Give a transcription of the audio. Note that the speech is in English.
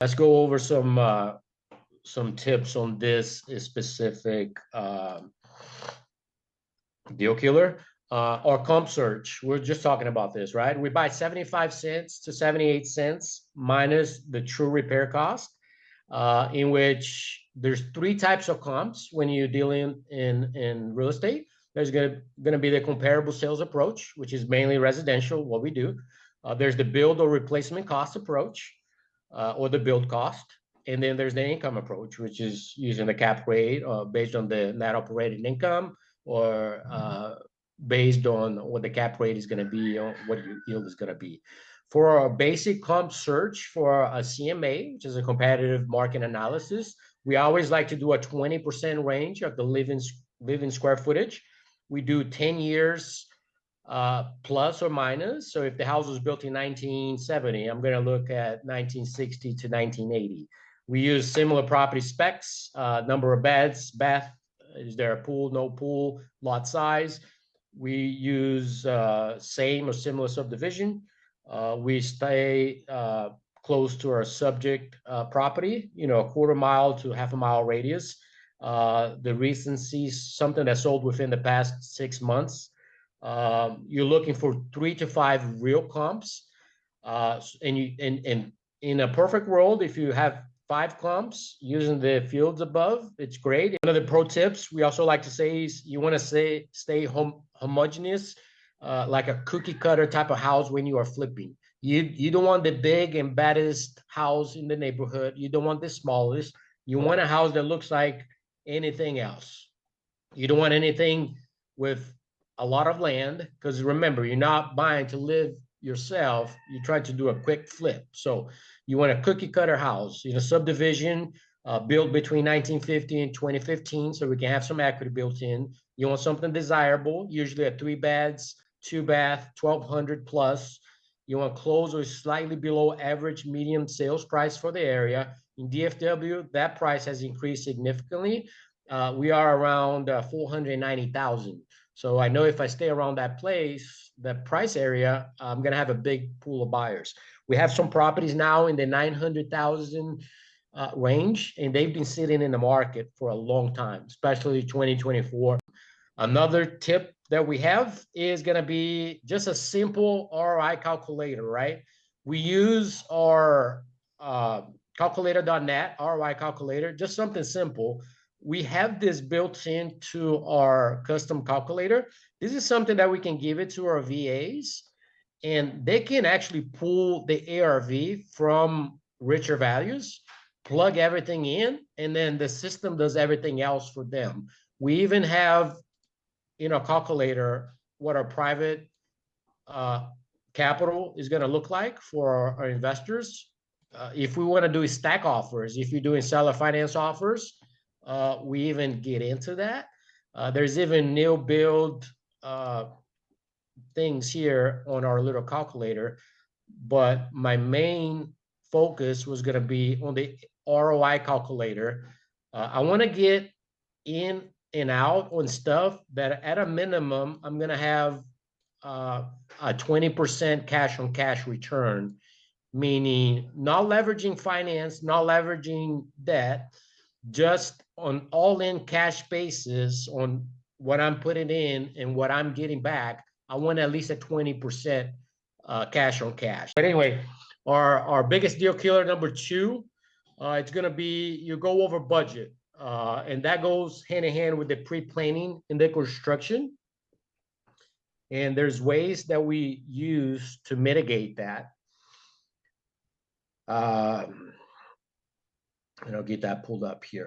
Let's go over some tips on this specific deal killer. Or comp search. We're just talking about this, right? We buy 75 cents to 78 cents minus the true repair cost, in which there's three types of comps when you deal in real estate. There's gonna be the comparable sales approach, which is mainly residential, what we do. There's the build or replacement cost approach, or the build cost. And then there's the income approach, which is using the cap rate based on the net operating income, or based on what the cap rate is going to be, or what your yield is going to be. For our basic comp search for a CMA, which is a competitive market analysis, we always like to do a 20% range of the living square footage. We do 10 years plus or minus. So if the house was built in 1970, I'm going to look at 1960 to 1980. We use similar property specs, number of beds, bath, is there a pool, no pool, lot size. We use same or similar subdivision. We stay close to our subject property, a quarter mile to half a mile radius. The recency, something that sold within the past 6 months. You're looking for 3 to 5 real comps. And in a perfect world, if you have 5 comps using the fields above, it's great. One of the pro tips we also like to say is you want to stay homogeneous, like a cookie cutter type of house when you are flipping. You don't want the big and baddest house in the neighborhood. You don't want the smallest. You want a house that looks like anything else. You don't want anything with a lot of land, because remember, you're not buying to live yourself. You try to do a quick flip. So you want a cookie cutter house, subdivision, built between 1950 and 2015, so we can have some equity built in. You want something desirable, usually a 3 beds, 2 bath, 1,200 plus. You want close or slightly below average median sales price for the area. In DFW, that price has increased significantly. We are around 490,000. So I know if I stay around that place, that price area, I'm going to have a big pool of buyers. We have some properties now in the 900,000 range, and they've been sitting in the market for a long time, especially 2024. Another tip that we have is going to be just a simple ROI calculator, right? We use our calculator.net ROI calculator, just something simple. We have this built into our custom calculator. This is something that we can give it to our VAs, and they can actually pull the ARV from richer values, plug everything in, and then the system does everything else for them. We even have in our calculator what our private capital is going to look like for our investors. If we want to do stack offers, if you're doing seller finance offers, we even get into that. There's even new build things here on our little calculator, but my main focus was going to be on the ROI calculator. I want to get in and out on stuff that at a minimum, I'm going to have a 20% cash on cash return, meaning not leveraging finance, not leveraging debt, just on all-in cash basis on what I'm putting in and what I'm getting back. I want at least a 20% cash on cash. But anyway, our biggest deal killer number 2, it's going to be you go over budget. And that goes hand in hand with the pre-planning and the construction. And there's ways that we use to mitigate that. And I'll get that pulled up here.